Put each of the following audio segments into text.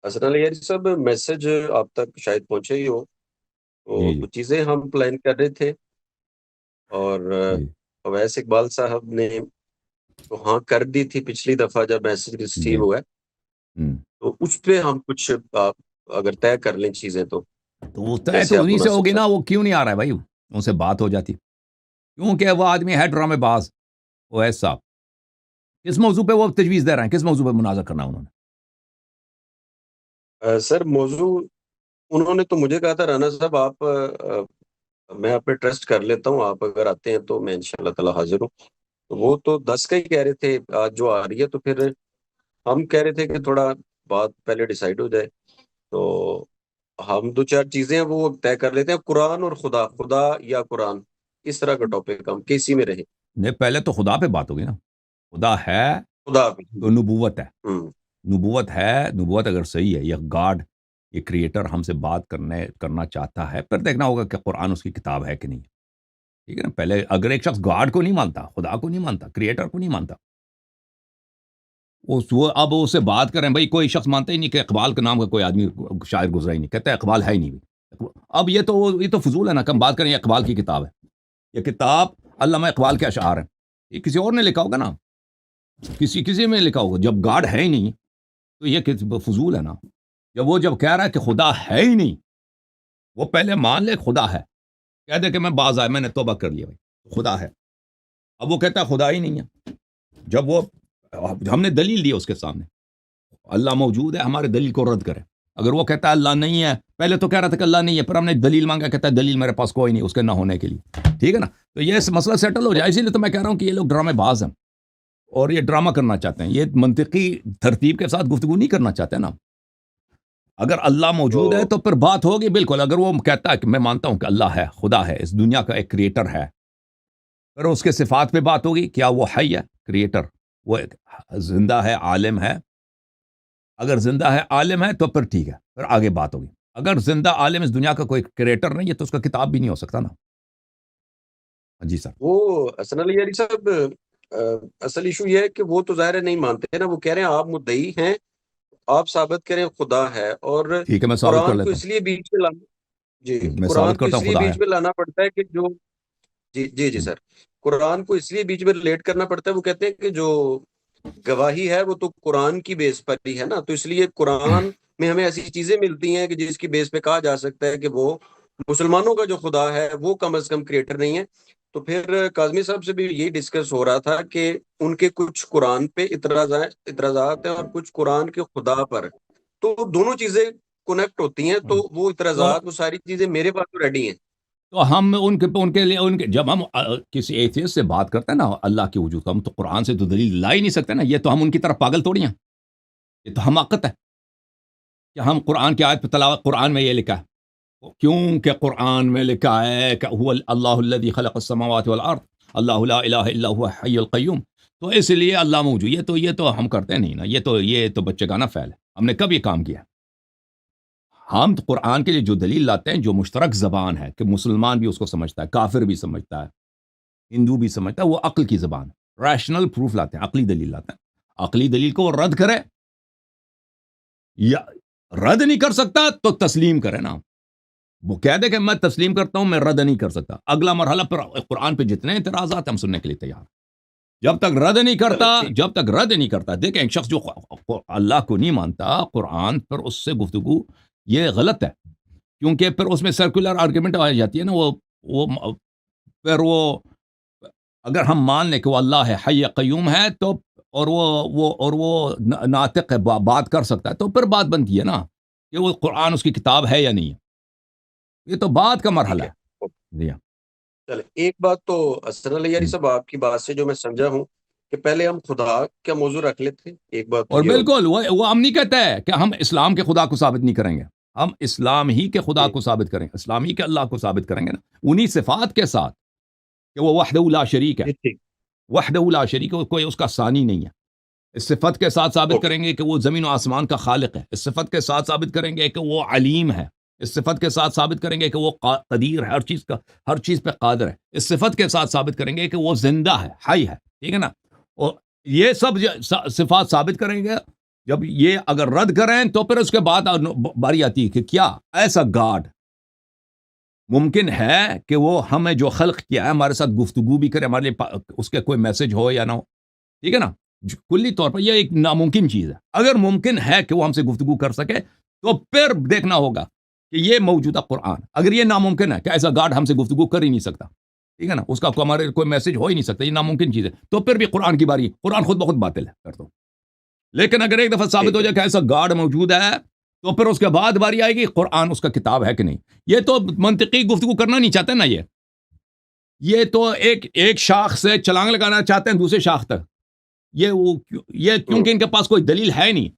حسن علی صاحب میسج آپ تک شاید پہنچے ہی ہو، جی تو جی کچھ چیزیں ہم پلان کر رہے تھے اور جی اویس اقبال صاحب نے تو ہاں کر دی تھی پچھلی دفعہ جب میسج جی ریسیو ہوا ہے، ہوں تو اس پہ ہم کچھ آپ اگر طے کر لیں چیزیں تو تو وہ طے جیسے تو آپ انہیں سے مناسب ہوگی نا، سمجھ۔ وہ کیوں نہیں آ رہا ہے بھائی؟ ان سے بات ہو جاتی، کیونکہ وہ آدمی ہے ڈرامے باز. وہ ایسا کس موضوع پہ وہ تجویز دے رہے ہیں؟ کس موضوع پہ مناظر کرنا انہوں نے؟ سر موضوع انہوں نے تو مجھے کہا تھا رانا صاحب آپ میں آپ پہ ٹرسٹ کر لیتا ہوں، آپ اگر آتے ہیں تو میں انشاءاللہ تعالی حاضر ہوں. تو وہ تو 10 کا ہی کہہ رہے تھے، آج جو آ رہی ہے تو پھر ہم کہہ رہے تھے کہ تھوڑا بات پہلے ڈیسائیڈ ہو جائے. تو ہم دو چار چیزیں ہیں وہ طے کر لیتے ہیں، قرآن اور خدا، خدا یا قرآن، اس طرح کا ٹاپک ہم کسی میں رہیں. نہیں، پہلے تو خدا پہ بات ہوگی نا. خدا ہے خدا بھی. تو نبوت ہے. ہوں. نبوت ہے، نبوت اگر صحیح ہے، یہ گاڈ، یہ کریٹر ہم سے بات کرنا چاہتا ہے، پھر دیکھنا ہوگا کہ قرآن اس کی کتاب ہے کہ نہیں. ٹھیک ہے نا. پہلے اگر ایک شخص گاڈ کو نہیں مانتا، خدا کو نہیں مانتا، کریٹر کو نہیں مانتا، وہ اب اس سے بات کریں. بھائی کوئی شخص مانتا ہی نہیں کہ اقبال کے نام کا کوئی آدمی شاعر گزرا ہی نہیں، کہتا ہے اقبال ہے ہی نہیں. اب یہ تو فضول ہے نا. کم بات کریں، یہ اقبال کی کتاب ہے. یہ کتاب علامہ اقبال کے اشعار ہیں. یہ کسی اور نے لکھا ہوگا نا، کسی میں لکھا ہوگا. جب گاڈ ہے ہی نہیں تو یہ فضول ہے نا. جب کہہ رہا ہے کہ خدا ہے ہی نہیں، وہ پہلے مان لے خدا ہے. کہہ دے کہ میں باز آیا، میں نے توبہ کر لیا بھائی، خدا ہے. اب وہ کہتا ہے خدا ہی نہیں ہے. جب وہ ہم نے دلیل دی اس کے سامنے، اللہ موجود ہے، ہمارے دلیل کو رد کرے. اگر وہ کہتا ہے اللہ نہیں ہے، پہلے تو کہہ رہا تھا کہ اللہ نہیں ہے، پھر ہم نے دلیل مانگا، کہتا ہے دلیل میرے پاس کوئی نہیں اس کے نہ ہونے کے لیے. ٹھیک ہے نا. تو یہ مسئلہ سیٹل ہو جائے. اسی لیے تو میں کہہ رہا ہوں کہ یہ لوگ ڈرامے باز ہیں اور یہ ڈرامہ کرنا چاہتے ہیں. یہ منطقی ترتیب کے ساتھ گفتگو نہیں کرنا چاہتے نا. اگر اللہ موجود ہے تو تو پھر بات ہوگی بالکل. اگر وہ کہتا ہے کہ میں مانتا ہوں کہ اللہ ہے، خدا ہے، اس دنیا کا ایک کریٹر ہے، پھر اس کے صفات پہ بات ہوگی. کیا وہ حی ہے، کریٹر؟ وہ ایک زندہ ہے، عالم ہے؟ اگر زندہ ہے، عالم ہے تو پھر ٹھیک ہے، پھر آگے بات ہوگی. اگر زندہ عالم اس دنیا کا کوئی کریٹر نہیں ہے تو اس کا کتاب بھی نہیں ہو سکتا نا. جی سر. وہ حسن علی صاحب اصل ایشو یہ ہے کہ وہ تو ظاہر ہے نہیں مانتے نا. وہ کہہ رہے ہیں آپ مدعی ہیں، آپ ثابت کریں خدا ہے. اور ٹھیک ہے، میں ثابت کر قرآن کو لیتا اس لیے بیچ میں لانا، جی ہوں. میں قرآن ثابت کو کرتا اس ہوں لیے خدا ہے. بیچ میں لانا پڑتا ہے کہ جو، جی جی جی ہوں. سر، قرآن کو اس لیے بیچ میں ریلیٹ کرنا پڑتا ہے. وہ کہتے ہیں کہ جو گواہی ہے وہ تو قرآن کی بیس پر ہی ہے نا، تو اس لیے قرآن میں ہمیں ایسی چیزیں ملتی ہیں کہ جس کی بیس پہ کہا جا سکتا ہے کہ وہ مسلمانوں کا جو خدا ہے وہ کم از کم کریٹر نہیں ہے. تو پھر کاظمی صاحب سے بھی یہی ڈسکس ہو رہا تھا کہ ان کے کچھ قرآن پہ اعتراضات ہیں اور کچھ قرآن کے خدا پر، تو دونوں چیزیں کنیکٹ ہوتی ہیں. تو وہ تو اعتراضات، وہ ساری چیزیں میرے پاس تو ریڈی ہیں. ہم ان کے جب ہم کسی ایتھیسٹ سے بات کرتے ہیں نا اللہ کے وجود کا، ہم تو قرآن سے تو دلیل لا ہی نہیں سکتے نا. یہ تو ہم ان کی طرف پاگل توڑی ہیں. یہ تو حماقت ہے کہ ہم قرآن کی آیت پہ تلاوت، قرآن میں یہ لکھا ہے. کیونکہ قرآن میں لکھا ہے کہ هو اللہ الذی خلق السماوات والارض اللہ لا الہ الا هو حی القیوم، تو اس لیے اللہ موجود. یہ تو ہم کرتے نہیں نا. یہ تو بچے گانا فعل ہے. ہم نے کب یہ کام کیا؟ ہم تو قرآن کے لیے جو دلیل لاتے ہیں، جو مشترک زبان ہے کہ مسلمان بھی اس کو سمجھتا ہے، کافر بھی سمجھتا ہے، ہندو بھی سمجھتا ہے، وہ عقل کی زبان، ریشنل پروف لاتے ہیں، عقلی دلیل لاتے ہیں. عقلی دلیل کو وہ رد کرے یا رد نہیں کر سکتا تو تسلیم کرے نا. وہ کہہ دے کہ میں تسلیم کرتا ہوں، میں رد نہیں کر سکتا. اگلا مرحلہ پر قرآن پہ جتنے اعتراضات ہیں ہم سننے کے لیے تیار. جب تک رد نہیں کرتا، چلے ٹھیک. دیکھیں ایک شخص جو اللہ کو نہیں مانتا، قرآن پر اس سے گفتگو یہ غلط ہے. کیونکہ پھر اس میں سرکولر آرگیومنٹ آ جاتی ہے نا. وہ پھر وہ اگر ہم مان لیں کہ وہ اللہ ہے، حی قیوم ہے، تو اور وہ ناطق ہے، بات کر سکتا ہے، تو پھر بات بنتی ہے نا کہ وہ قرآن اس کی کتاب ہے یا نہیں ہے. یہ تو بات کا مرحلہ ٹھیک ہے. ہے. جی ہاں. چلے ایک بات تو حسن علی صاحب آپ کی بات سے جو میں سمجھا ہوں کہ پہلے ہم خدا کا موضوع رکھ لیتے ہیں. ایک بات تو اور یہ ہوگی. بالکل وہ ہم نہیں کہتے ہیں کہ ہم اسلام کے خدا کو ثابت نہیں کریں گے. ہم اسلام ہی کے خدا جی کو ثابت کریں گے، اسلام ہی کے اللہ کو ثابت کریں گے نا، انہی صفات کے ساتھ کہ وہ وحدہ لا شریک ہے. جی ٹھیک. وحدہ لا شریک ہے، کوئی اس کا ثانی نہیں ہے. اس صفت کے ساتھ ثابت اوکے. کریں گے کہ وہ زمین و آسمان کا خالق ہے. اس صفت کے ساتھ ثابت کریں گے کہ وہ علیم ہے. اس صفت کے ساتھ ثابت کریں گے کہ وہ قدیر ہے، ہر چیز پہ قادر ہے. اس صفت کے ساتھ ثابت کریں گے کہ وہ زندہ ہے، حی ہے. ٹھیک ہے نا. اور یہ سب صفات ثابت کریں گے جب یہ اگر رد کریں تو پھر اس کے بعد باری آتی ہے کہ کیا ایسا گاڈ ممکن ہے کہ وہ ہمیں جو خلق کیا ہے ہمارے ساتھ گفتگو بھی کرے، ہمارے لیے اس کے کوئی میسج ہو یا نہ ہو، ٹھیک ہے نا؟ کلی طور پر یہ ایک ناممکن چیز ہے. اگر ممکن ہے کہ وہ ہم سے گفتگو کر سکے تو پھر دیکھنا ہوگا کہ یہ موجودہ قرآن، اگر یہ ناممکن ہے کہ ایسا گاڈ ہم سے گفتگو کر ہی نہیں سکتا، ٹھیک ہے نا، اس کا ہمارے کوئی میسج ہو ہی نہیں سکتا، یہ ناممکن چیز ہے، تو پھر بھی قرآن کی باری، قرآن خود بخود باطل ہے کر دو. لیکن اگر ایک دفعہ ثابت ہو جائے کہ ایسا گاڈ موجود ہے تو پھر اس کے بعد باری آئے گی قرآن اس کا کتاب ہے کہ نہیں. یہ تو منطقی گفتگو کرنا نہیں چاہتے نا، یہ تو ایک شاخ سے چھلانگ لگانا چاہتے ہیں دوسرے شاخ تک. یہ کیونکہ ان کے پاس کوئی دلیل ہے نہیں،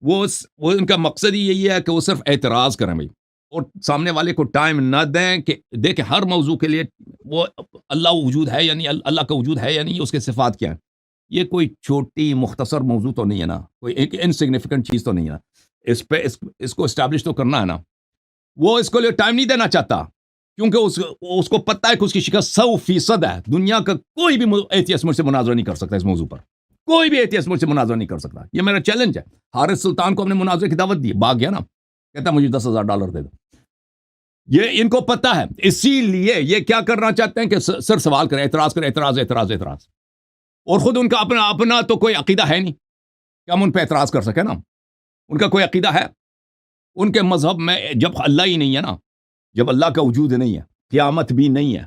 وہ ان کا مقصد ہی یہی ہے کہ وہ صرف اعتراض کریں بھائی، اور سامنے والے کو ٹائم نہ دیں کہ دیکھیں ہر موضوع کے لیے وہ اللہ وجود ہے یا نہیں، اللہ کا وجود ہے یا نہیں، اس کے صفات کیا ہیں. یہ کوئی چھوٹی مختصر موضوع تو نہیں ہے نا، کوئی ایک انسگنیفیکنٹ چیز تو نہیں ہے. اس پہ اس کو اسٹیبلش تو کرنا ہے نا. وہ اس کو لیے ٹائم نہیں دینا چاہتا کیونکہ اس کو پتہ ہے کہ اس کی شکست 100% ہے. دنیا کا کوئی بھی ایتھیسٹ مجھ سے مناظرہ نہیں کر سکتا اس موضوع پر، کوئی بھی ایتھیسٹ مجھ سے مناظرہ نہیں کر سکتا. یہ میرا چیلنج ہے. حارث سلطان کو ہم نے مناظرے کی دعوت دی، بھاگ گیا نا، کہتا مجھے $10,000 دے دو. یہ ان کو پتہ ہے، اسی لیے یہ کیا کرنا چاہتے ہیں کہ صرف سوال کریں، اعتراض کریں، اعتراض اعتراض اعتراض. اور خود ان کا اپنا تو کوئی عقیدہ ہے نہیں کہ ہم ان پہ اعتراض کر سکیں نا. ان کا کوئی عقیدہ ہے؟ ان کے مذہب میں جب اللہ ہی نہیں ہے نا، جب اللہ کا وجود نہیں ہے، قیامت بھی نہیں ہے،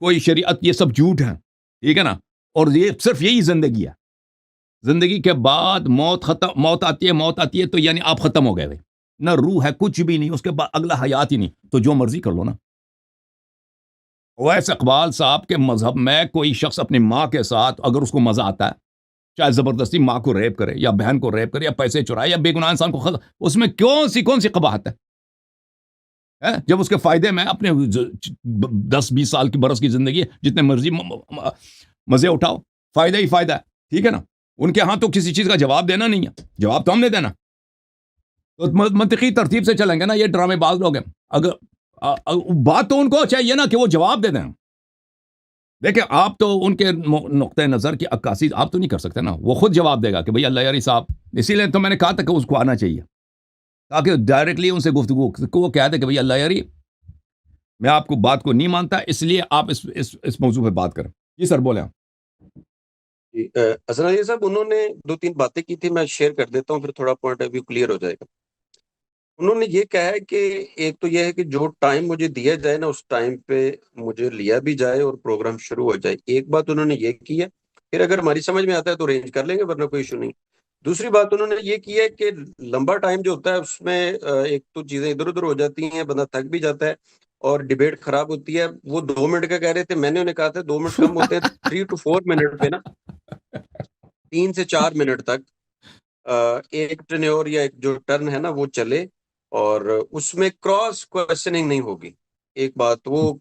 کوئی شریعت، یہ سب جھوٹ ہے، ٹھیک ہے نا. اور یہ صرف یہی زندگی ہے. زندگی کے بعد موت آتی ہے تو یعنی آپ ختم ہو گئے بھائی. نہ روح ہے، کچھ بھی نہیں، اس کے بعد اگلا حیات ہی نہیں، تو جو مرضی کر لو نا. اویس اقبال صاحب کے مذہب میں کوئی شخص اپنی ماں کے ساتھ اگر اس کو مزہ آتا ہے، چاہے زبردستی ماں کو ریپ کرے یا بہن کو ریپ کرے یا پیسے چرائے یا بے گناہ انسان کو اس میں کون سی قباحت ہے؟ جب اس کے فائدے میں اپنے 10-20 سال کی برس کی زندگی جتنے مرضی مزے اٹھاؤ، فائدہ ہی فائدہ ہے، ٹھیک ہے نا. ان کے ہاں تو کسی چیز کا جواب دینا نہیں ہے، جواب تو ہم نے دینا. تو منطقی ترتیب سے چلیں گے نا. یہ ڈرامے باز لوگ ہیں. اگر بات تو ان کو چاہیے نا کہ وہ جواب دے دیں. دیکھیں آپ تو ان کے نقطۂ نظر کی عکاسی آپ تو نہیں کر سکتے نا. وہ خود جواب دے گا کہ بھئی اللہ یاری صاحب. اسی لیے تو میں نے کہا تھا کہ اس کو آنا چاہیے تاکہ ڈائریکٹلی ان سے گفتگو کو وہ کہہ دے کہ بھئی اللہ یاری میں آپ کو بات کو نہیں مانتا، اس لیے آپ اس موضوع پہ بات کریں. جی سر بولیں. حسن علی صاحب انہوں نے 2-3 باتیں کی تھی، میں شیئر کر دیتا ہوں پھر تھوڑا پوائنٹ آف ویو کلیئر ہو جائے گا. انہوں نے یہ کہا ہے کہ ایک تو یہ ہے کہ جو ٹائم مجھے دیا جائے نا اس ٹائم پہ مجھے لیا بھی جائے اور پروگرام شروع ہو جائے. ایک بات انہوں نے یہ کی ہے، پھر اگر ہماری سمجھ میں آتا ہے تو ارینج کر لیں گے ورنہ کوئی ایشو نہیں. دوسری بات انہوں نے یہ کی ہے کہ لمبا ٹائم جو ہوتا ہے اس میں ایک تو چیزیں ادھر ادھر ہو جاتی ہیں، بندہ تھک بھی جاتا ہے اور ڈیبیٹ خراب ہوتی ہے. وہ 2 منٹ کا کہہ رہے تھے، میں نے انہیں کہا تھا 2 منٹ کم ہوتے ہیں. 3 to 4 منٹ پہ نا 3 سے 4 منٹ تک ایک ٹرنیور یا ایک جو ٹرن ہے نا وہ چلے اور اس میں کراس کوشچننگ نہیں ہوگی. ایک بات وہ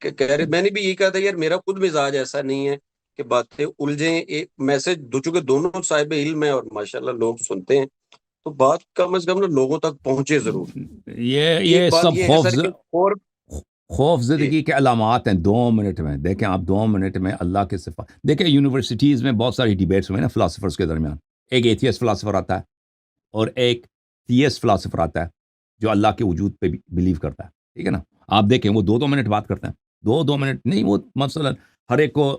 کہہ رہے، میں نے بھی یہی کہا تھا یار میرا خود مزاج ایسا نہیں ہے کہ باتیں الجھیں. ایک میسج چونکہ دونوں صاحب علم ہیں اور ماشاءاللہ لوگ سنتے ہیں تو بات کم از کم نا لوگوں تک پہنچے ضرور. یہ بات سب یہ ہے سر کہ خوف زدگی کے علامات ہیں. 2 منٹ میں دیکھیں آپ، 2 منٹ میں اللہ کے صفات دیکھیں. یونیورسٹیز میں بہت ساری ڈیبیٹس ہوئے نا فلاسفرز کے درمیان. ایک ایتھیسٹ فلاسفر آتا ہے اور ایک تھیسٹ فلاسفر آتا ہے جو اللہ کے وجود پہ بلیو کرتا ہے، ٹھیک ہے نا. آپ دیکھیں وہ 2 منٹ بات کرتے ہیں. 2 منٹ نہیں، وہ مثلا ہر ایک کو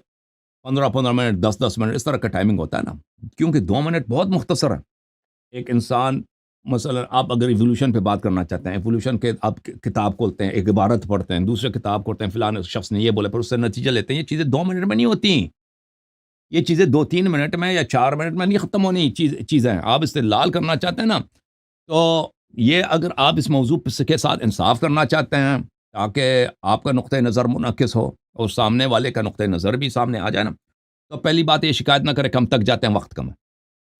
15 منٹ 10 منٹ اس طرح کا ٹائمنگ ہوتا ہے نا، کیونکہ 2 منٹ بہت مختصر ہے. ایک انسان مثلا آپ اگر ایوولوشن پہ بات کرنا چاہتے ہیں، ایوولوشن کے آپ کتاب کھولتے ہیں، ایک عبارت پڑھتے ہیں، دوسرے کتاب کھولتے ہیں، فلاں شخص نے یہ بولا، پھر اس سے نتیجہ لیتے ہیں. یہ چیزیں 2 منٹ میں نہیں ہوتی. یہ چیزیں 2-3 منٹ میں یا 4 منٹ میں نہیں ختم ہونی چیزیں. آپ استدلال کرنا چاہتے ہیں نا، تو یہ اگر آپ اس موضوع کے ساتھ انصاف کرنا چاہتے ہیں تاکہ آپ کا نقطۂ نظر منعکس ہو اور سامنے والے کا نقطۂ نظر بھی سامنے آ جائے نا، تو پہلی بات یہ شکایت نہ کرے کم تک جاتے ہیں، وقت کم ہے.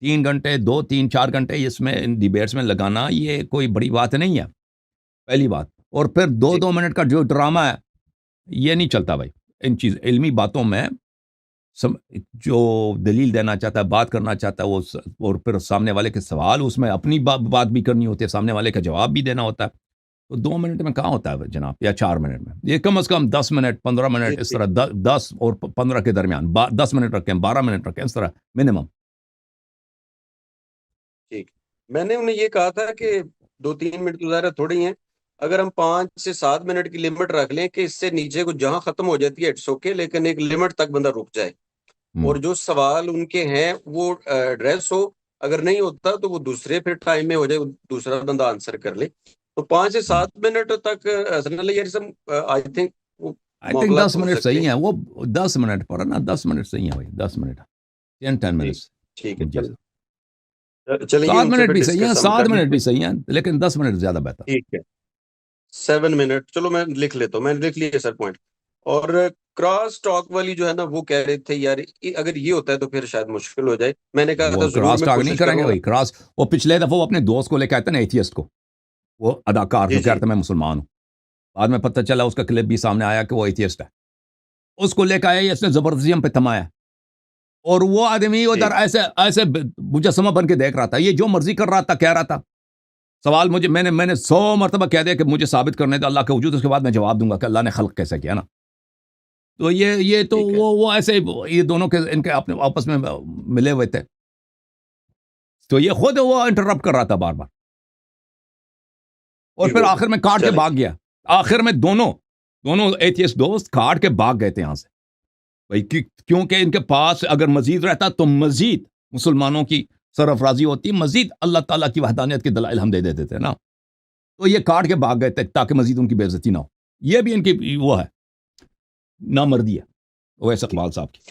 3 گھنٹے 2-3-4 گھنٹے اس میں ان ڈیبیٹس میں لگانا یہ کوئی بڑی بات نہیں ہے، پہلی بات. اور پھر 2 منٹ کا جو ڈرامہ ہے یہ نہیں چلتا بھائی. ان چیز علمی باتوں میں جو دلیل دینا چاہتا ہے، بات کرنا چاہتا ہے وہ، اور پھر سامنے والے کے سوال، اس میں اپنی بات بھی کرنی ہوتی ہے، سامنے والے کا جواب بھی دینا ہوتا ہے. تو 2 منٹ میں کہاں ہوتا ہے جناب، یا 4 منٹ میں. یہ کم از کم 10 منٹ 15 منٹ اس طرح 10 اور 15 کے درمیان 10 منٹ رکھیں، 12 منٹ رکھیں، اس طرح منیمم. ٹھیک. میں نے انہیں یہ کہا تھا کہ 2-3 منٹ تو ظاہر تھوڑے ہی ہیں، اگر ہم 5 سے 7 منٹ کی لمٹ رکھ لیں کہ اس سے نیچے کو جہاں ختم ہو جاتی ہے اٹس اوکے، لیکن ایک لمٹ تک بندہ رک جائے اور جو سوال ان کے ہیں وہ ایڈریس ہو. اگر نہیں ہوتا تو وہ دوسرے پھر ٹائم میں ہو جائے، دوسرا بندہ آنسر کر لے. تو 5 سے 7 منٹ تک حسن علی آئی تھنک وہ آئی تھنک معاملات 10 ہو منٹ سکتے صحیح ہیں. ہیں، وہ 10 منٹ پر ہے نا، 10 منٹ صحیح ہیں بھائی، 10 منٹ 10 ٹھیک منٹس. ٹھیک ہے. جی سر، چلیں یہ 7 ان سے منٹ پھر بھی صحیح ہیں، ڈسکس ہم 7 کر منٹ لیتے بھی ہیں. صحیح ہیں، لیکن 10 منٹ زیادہ بہتر. ٹھیک ہے. 7 منٹ چلو میں لکھ لیتا ہوں، میں لکھ لیے سر پوائنٹ. اور کراس ٹاک والی جو ہے نا وہ کہہ رہے تھے یار اگر یہ ہوتا ہے تو پھر شاید مشکل ہو جائے. میں نے کہا تھا وہ ضرور کراس میں ٹاک نہیں کوشش کریں گے کروں گا. بھائی، کراس وہ پچھلے دفعہ وہ اپنے دوست کو لے کے آتے نا ایتھیسٹ کو، وہ اداکار جی جو جی کہتا میں مسلمان ہوں، بعد میں پتہ چلا اس کا کلپ بھی سامنے آیا کہ وہ ایتھیسٹ ہے. اس کو لے کے آیا، اس نے زبردستی ہم پہ تھمایا، اور وہ آدمی ادھر ٹھیک ایسے ایسے مجسمہ بن کے دیکھ رہا تھا، یہ جو مرضی کر رہا تھا، کہہ رہا تھا. سوال مجھے میں نے 100 مرتبہ کہہ دیا کہ مجھے ثابت کرنے دے اللہ کا وجود، اس کے بعد میں جواب دوں گا کہ اللہ نے خلق کیسے کیا نا. تو یہ تو ٹھیک ہے. وہ ایسے یہ دونوں کے ان کے اپنے آپس میں ملے ہوئے تھے، تو یہ خود وہ انٹرپٹ کر رہا تھا بار بار، اور ٹھیک پھر ہو آخر گیا. میں کاٹ کے چلیں بھاگ گیا. آخر میں دونوں ایتھیسٹ دوست کاٹ کے بھاگ گئے تھے یہاں سے بھائی، کیونکہ ان کے پاس اگر مزید رہتا تو مزید مسلمانوں کی سرفرازی ہوتی، مزید اللہ تعالیٰ کی وحدانیت کے دلائل ہم دے دیتے تھے نا. تو یہ کاٹ کے بھاگ گئے تھے تاکہ مزید ان کی بے عزتی نہ ہو. یہ بھی ان کی وہ ہے نامردی ہے اویس ٹھیک. اقبال صاحب کی.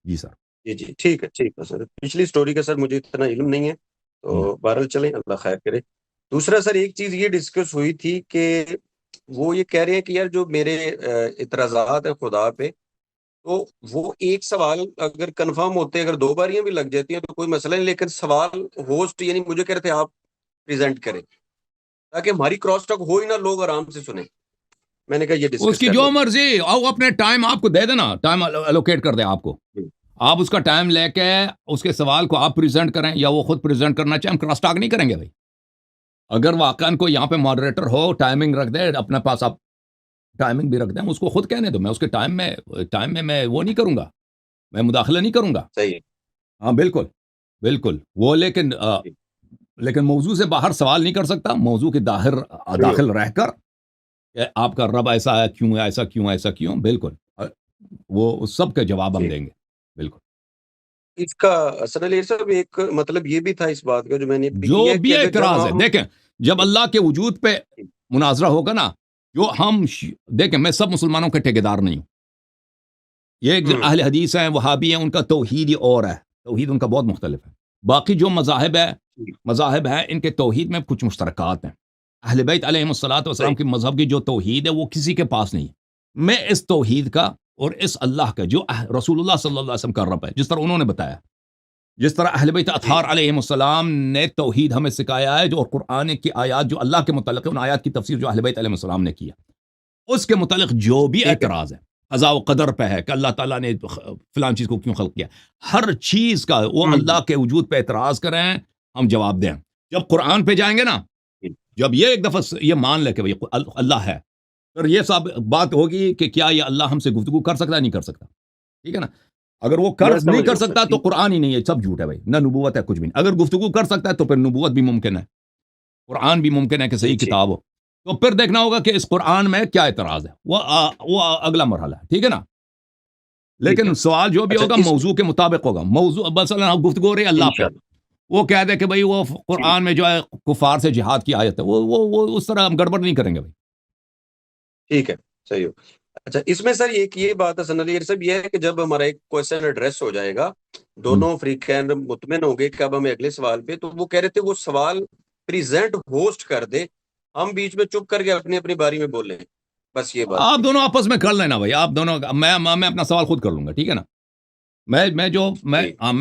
جی سر. جی جی ٹھیک ہے سر. پچھلی سٹوری کا سر مجھے اتنا علم نہیں ہے، تو بہرحال چلیں اللہ خیر کرے. دوسرا سر ایک چیز یہ ڈسکس ہوئی تھی کہ وہ یہ کہہ رہے ہیں کہ یار جو میرے اعتراضات ہیں خدا پہ، تو وہ ایک سوال اگر کنفرم ہوتے ہیں، اگر 2 باریاں بھی لگ جاتی ہیں تو کوئی مسئلہ نہیں، لیکن سوال ہوسٹ یعنی مجھے کہہ رہے تھے آپ پریزنٹ کریں تاکہ ہماری کراس ٹاک ہو ہی نہ، لوگ آرام سے سنیں. میں نے کہا یہ اس ڈسکس کی کر جو لیتے مرضی، او اپنے ٹائم آپ کو دے دینا، ٹائم الوکیٹ کر دے آپ کو، ہیں. آپ اس کا ٹائم لے کے اس کے سوال کو آپ پریزنٹ کریں یا وہ خود پریزنٹ کرنا چاہیں، ہم کراس ٹاک نہیں کریں گے بھائی. اگر واقعاً کوئی یہاں پہ ماڈریٹر ہو، ٹائمنگ رکھ دے اپنے پاس، آپ ٹائمنگ بھی رکھ دیں، اس کو خود کہنے دو، میں اس کے ٹائم میں میں وہ نہیں کروں گا، میں مداخلہ نہیں کروں گا. صحیح ہے. ہاں بالکل بالکل. وہ لیکن موضوع سے باہر سوال نہیں کر سکتا، موضوع کے صحیح ہو. داخل رہ کر کہ آپ کا رب ایسا ہے کیوں، ایسا کیوں، ایسا کیوں، بالکل وہ سب کے جواب ہم ٹھیک. دیں گے. بالکل. اس کا حسن علی صاحب ایک مطلب یہ بھی تھا اس بات کا جو میں نے پک جو کیا کہ بھی اگر جب اعتراض ہے، ہم دیکھیں جب اللہ کے وجود پہ مناظرہ ہوگا نا، جو ہم دیکھیں میں سب مسلمانوں کے ٹھیکیدار نہیں ہوں. یہ جو اہل حدیث ہیں، وہابی ہیں، ان کا توحید ہی اور ہے، توحید ان کا بہت مختلف ہے. باقی جو مذاہب ہیں ان کے توحید میں کچھ مشترکات ہیں. اہل بیت علیہ الصلوۃ والسلام کی مذہب کی جو توحید ہے وہ کسی کے پاس نہیں. میں اس توحید کا اور اس اللہ کا جو رسول اللہ صلی اللہ علیہ وسلم کا رب ہے، جس طرح انہوں نے بتایا، جس طرح اہل بیت اطہار علیہ السلام نے توحید ہمیں سکھایا ہے، جو قرآن کی آیات جو اللہ کے متعلق ہے، ان آیات کی تفسیر جو اہل بیت علیہ السلام نے کیا، اس کے متعلق جو بھی اعتراض ہے قضاء و قدر پہ ہے کہ اللہ تعالیٰ نے فلان چیز کو کیوں خلق کیا، ہر چیز کا وہ اللہ کے وجود پہ اعتراض کریں، ہم جواب دیں. جب قرآن پہ جائیں گے نا، جب یہ ایک دفعہ یہ مان لے کہ بھئی اللہ ہے، پھر یہ سب بات ہوگی کہ کیا یہ اللہ ہم سے گفتگو کر سکتا ہے، نہیں کر سکتا. ٹھیک ہے نا. اگر وہ نہیں کر سکتا تو قرآن ہی نہیں ہے، سب جھوٹ ہے بھائی، نہ نبوت ہے، کچھ بھی نہیں. اگر گفتگو کر سکتا ہے تو پھر نبوت بھی ممکن ہے، قرآن بھی ممکن ہے کہ صحیح کتاب ہو. تو پھر دیکھنا ہوگا کہ اس قرآن میں کیا اعتراض ہے، وہ اگلا مرحلہ ہے. ٹھیک ہے نا. لیکن سوال جو بھی ہوگا موضوع کے مطابق ہوگا. موضوع مثلا گفتگو ہو رہی ہے اللہ پہ، وہ کہہ دے کہ بھئی وہ قرآن میں جو ہے کفار سے جہاد کی آیت ہے، وہ اس طرح ہم گڑبڑ نہیں کریں گے بھائی. ٹھیک ہے. صحیح ہو. اچھا اس میں سر ایک یہ بات حسن علی صاحب یہ ہے کہ جب ہمارا ایک کوشچن ایڈریس ہو جائے گا، دونوں فریقین مطمئن ہو گئے کہ اب ہمیں اگلے سوال پہ، تو وہ کہہ رہے تھے وہ سوال پریزنٹ ہوسٹ کر دے، ہم بیچ میں چپ کر کے اپنی اپنی باری میں بولیں. بس یہ بات آپ تھی. دونوں آپس میں کر لینا بھائی، آپ دونوں، میں اپنا سوال خود کر لوں گا. ٹھیک ہے نا. میں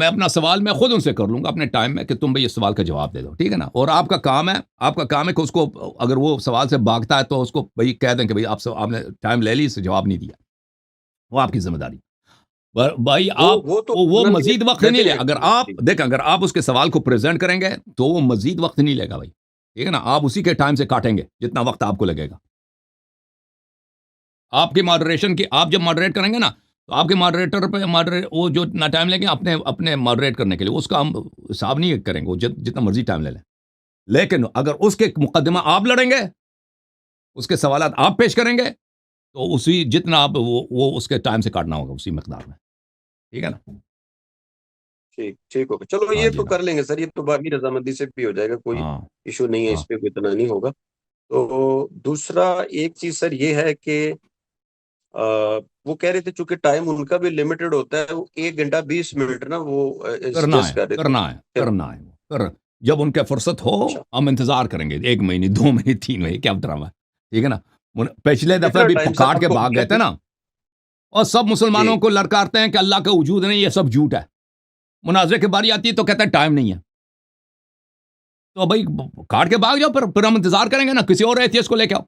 اپنا سوال میں خود ان سے کر لوں گا اپنے ٹائم میں کہ تم بھئی اس سوال کا جواب دے دو. ٹھیک ہے نا. اور آپ کا کام ہے کہ اس کو اگر وہ سوال سے بھاگتا ہے تو اس کو بھئی کہہ دیں کہ بھئی آپ نے ٹائم لے لی، اس سے جواب نہیں دیا، وہ آپ کی ذمہ داری. بھائی آپ وہ مزید وقت نہیں لے. اگر آپ اس کے سوال کو پریزنٹ کریں گے تو وہ مزید وقت نہیں لے گا بھائی. ٹھیک ہے نا. آپ اسی کے ٹائم سے کاٹیں گے جتنا وقت آپ کو لگے گا. آپ کی ماڈریشن کی، آپ جب ماڈریٹ کریں گے نا تو آپ کے ماڈریٹر پہ وہ جو اتنا ٹائم لیں گے اپنے ماڈریٹ کرنے کے لیے، اس کا ہم حساب نہیں کریں گے، وہ جتنا مرضی ٹائم لے لیں. لیکن اگر اس کے مقدمہ آپ لڑیں گے، اس کے سوالات آپ پیش کریں گے، تو اسی جتنا آپ وہ اس کے ٹائم سے کاٹنا ہوگا اسی مقدار میں. ٹھیک ہے نا؟ ٹھیک ہوگا. چلو ہاں یہ جی تو کر لیں گے سر، یہ تو باقی رضامندی سے بھی ہو جائے گا، کوئی ہاں ایشو نہیں ہے ہاں اس پہ، کوئی اتنا نہیں ہوگا. تو دوسرا ایک چیز سر یہ ہے کہ وہ کہہ رہے تھے چونکہ ٹائم ان کا بھی لمیٹڈ ہوتا ہے، وہ 1 گھنٹہ 20 منٹ نا وہ کرنا سجیسٹ ہے کر رہے تھے. کرنا ہے کرنا ہے جب ان کا فرصت ہو اچھا، ہم انتظار کریں گے 1 مہینے 2 مہینے 3 مہینے، کیا ڈرامہ ہے. ٹھیک ہے نا؟ پچھلے دفعہ کتنا بھی ٹائم سر کاٹ آپ کے کو بھاگ ملا گئے تھے نا، اور سب مسلمانوں جی کو لڑکارتے ہیں کہ اللہ کا وجود نہیں، یہ سب جھوٹ ہے. مناظرے کی باری آتی ہے تو کہتا ہے ٹائم نہیں ہے. تو بھائی کاٹ کے بھاگ جاؤ، پھر ہم انتظار کریں گے نا، کسی اور ایتھیسٹ کو لے کے آؤ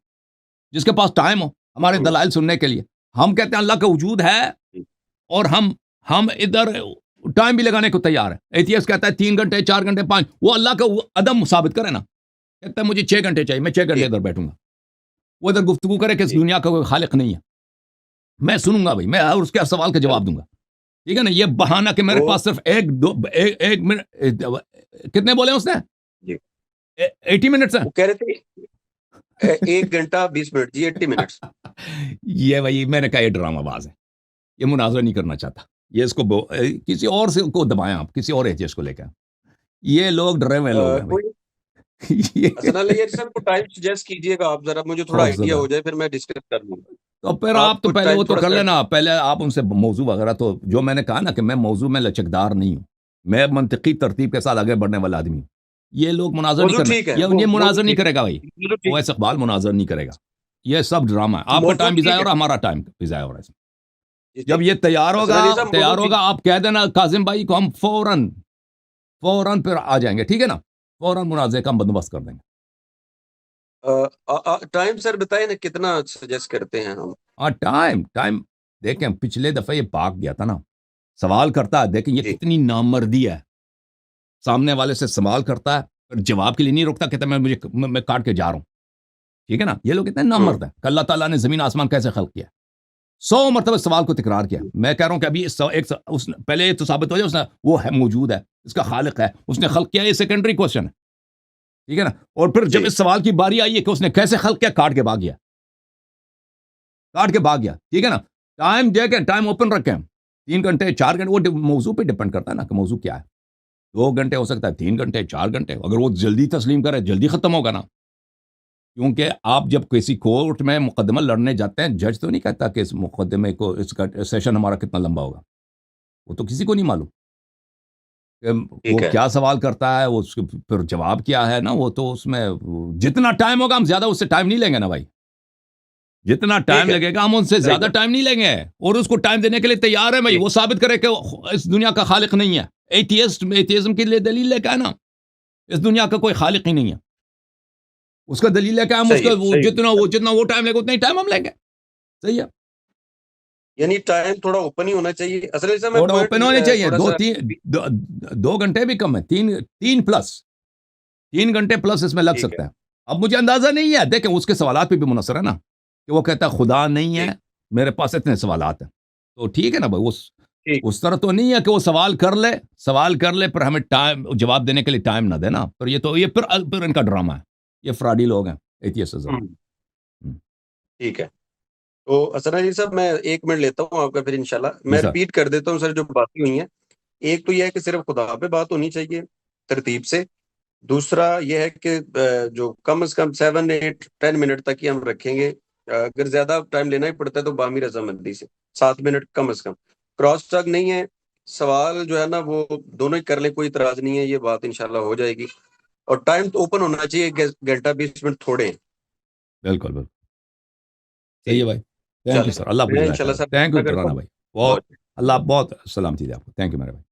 جس کے پاس ٹائم ہو ہمارے دلائل سننے کے لیے. ہم کہتے ہیں اللہ کا وجود ہے، اور ہم ادھر ٹائم بھی لگانے کو تیار ہے. ایتھیسٹ کہتا ہے 3 گھنٹے 4 گھنٹے 5، وہ اللہ کا عدم ثابت کرے نا، کہتا ہے مجھے 6 گھنٹے چاہیے، میں 6 گھنٹے جی ادھر بیٹھوں گا. وہ ادھر گفتگو کرے کہ اس جی دنیا کا کوئی خالق نہیں ہے، میں سنوں گا بھائی، میں اس کے سوال کا جواب دوں گا. ٹھیک ہے نا؟ یہ بہانہ کہ میرے تو پاس صرف ایک منٹ، کتنے بولے اس نے؟ جی 80 منٹس وہ کہہ رہے تھے 1 گھنٹہ 20 منٹ، جی 80 منٹس. یہ بھائی میں نے کہا یہ ڈرامہ باز ہے، یہ مناظرہ نہیں کرنا چاہتا. یہ اس کو کسی اور سے کو دبائیں، آپ کسی اور ایتھیسٹ کو لے کے. یہ لوگ ڈرے ہوئے لوگ ہیں کوئی بھائی. حسن علی سر کو ٹائم سجیسٹ کیجیے گا آپ ذرا، مجھے تھوڑا خوف آئیڈیا زدہ. ہو جائے، پھر میں ڈسکس کر لوں گا. تو پھر آپ تو کو پہلے ٹائم وہ تو تھوڑا کر سا لینا، پہلے آپ ان سے موضوع وغیرہ، تو جو میں نے کہا نا کہ میں موضوع میں لچکدار نہیں ہوں، میں منطقی ترتیب کے ساتھ آگے بڑھنے والا آدمی ہوں. یہ لوگ مناظر نہیں موضوع کرنا، ٹھیک ہے، یہ موضوع مناظر نہیں ٹھیک کرے گا بھائی. ہے، موضوع وہ ٹھیک ایس اقبال مناظر نہیں کرے گا. یہ سب ڈرامہ ہے، آپ کا موضوع ٹائم بھی ضائع ٹھیک ہو ہے. رہا ہے، ہمارا ٹائم بھی ضائع ہو رہا ہے. جی جب ٹھیک. یہ حسن علی صاحب موضوع تیار ٹھیک. ہوگا آپ کہہ دینا کاظم بھائی کو، ہم فوراً پھر آ جائیں گے. ٹھیک ہے نا؟ فوراً مناظرے کا ہم بندوبست کر دیں گے. ٹائم سر بتائیں نا کتنا سجیسٹ کرتے ہیں ہم. ہاں ٹائم دیکھیں، پچھلے دفعہ یہ پاک گیا تھا نا، سوال کرتا ہے، دیکھیں یہ جی کتنی نامردی ہے. سامنے والے سے سوال کرتا ہے، پھر جواب کے لیے نہیں روکتا، کہتا ہے میں کاٹ کے جا رہا ہوں. ٹھیک ہے نا؟ یہ لوگ اتنے نامرد ہیں کہ اللہ تعالیٰ نے زمین آسمان کیسے خلق کیا. 100 مرتبہ سوال کو تکرار کیا. میں کہہ رہا ہوں کہ ابھی پہلے یہ تو ثابت ہو جائے اس نے وہ ہے، موجود ہے، اس کا خالق ہے، اس نے خلق کیا، یہ سیکنڈری کوشچن ہے. ٹھیک ہے نا؟ اور پھر جب جی اس سوال کی باری آئی ہے کہ اس نے کیسے خلق کیا، کاٹ کے بھاگ گیا. ٹھیک ہے نا؟ ٹائم دیکھیں، ٹائم اوپن رکھیں. 3 گھنٹے 4 گھنٹے، وہ موضوع پہ ڈپینڈ کرتا ہے نا کہ موضوع کیا ہے. 2 گھنٹے ہو سکتا ہے، 3 گھنٹے 4 گھنٹے. اگر وہ جلدی تسلیم کرے جلدی ختم ہوگا نا. کیونکہ آپ جب کسی کورٹ میں مقدمہ لڑنے جاتے ہیں، جج تو نہیں کہتا کہ اس مقدمے کو، اس کا سیشن ہمارا کتنا لمبا ہوگا. وہ تو کسی کو نہیں معلوم کہ وہ ٹھیک ہے. کیا سوال کرتا ہے، وہ پھر جواب کیا ہے نا. وہ تو اس میں جتنا ٹائم ہوگا ہم زیادہ اس سے ٹائم نہیں لیں گے نا بھائی. جتنا ٹھیک ٹائم ہے، لگے گا ہم ان سے صحیح زیادہ بات. ٹائم نہیں لیں گے، اور اس کو ٹائم دینے کے لیے تیار ہے بھائی. ٹھیک. وہ ثابت کرے کہ اس دنیا کا خالق نہیں ہے. ایتھیزم کے لیے دلیل لے کے ہے نا، اس دنیا کا کوئی خالق ہی نہیں ہے. اس کا دلیل ہے کہ ہم اس صحیح کا ہے، صحیح ہے. جتنا وہ ٹائم لے گا اتنا ہی ٹائم ہم لیں گے. صحیح ہے. یعنی ٹائم تھوڑا اوپن ہی ہونا چاہیے. اصل میں میں تھوڑا پوائنٹ اوپن ہونے چاہیے. تھوڑا سا 2 گھنٹے بھی کم ہے، 3 گھنٹے پلس اس میں لگ ٹھیک ہے. سکتا ہے. اب مجھے اندازہ نہیں ہے، دیکھیں اس کے سوالات پہ بھی منحصر ہے نا، کہ وہ کہتا ہے خدا نہیں ہے، ٹھیک میرے پاس اتنے سوالات ہیں. تو ٹھیک ہے نا بھائی، ٹھیک. اس طرح تو نہیں ہے کہ وہ سوال کر لے پر ہمیں ٹائم جواب دینے کے لیے ٹائم نہ دینا. پر یہ پھر ان کا ڈرامہ ہے. یہ فراڈی لوگ ہیں ایتھیسٹ. ٹھیک ہے. تو حسن علی صاحب میں 1 منٹ لیتا ہوں آپ کا، پھر انشاءاللہ جی میں سر. ریپیٹ کر دیتا ہوں سر جو باتیں ہوئی ہیں. ایک تو یہ ہے کہ صرف خدا پہ بات ہونی چاہیے ترتیب سے. دوسرا یہ ہے کہ جو کم از کم 7 8 10 منٹ تک ہی ہم رکھیں گے. اگر زیادہ ٹائم لینا ہی پڑتا ہے تو باہمی رضامندی سے 7 منٹ کم از کم. کراس ٹاک نہیں ہے، سوال جو ہے نا وہ دونوں ہی کر لیں، کوئی اعتراض نہیں ہے. یہ بات انشاءاللہ ہو جائے گی. اور ٹائم تو اوپن ہونا چاہیے، 1 گھنٹہ 20 منٹ تھوڑے ہیں. بالکل صحیح ہے ٹھیک. بھائی. تھینک یو چلیں سر. اللہ آپ کو میں جزائے انشاءاللہ خیر. سر تھینک یو کرتا کرانا ہوں. بھائی. بہت بہت اللہ بہت سلامتی دے آپ کو. تھینک یو میرے بھائی.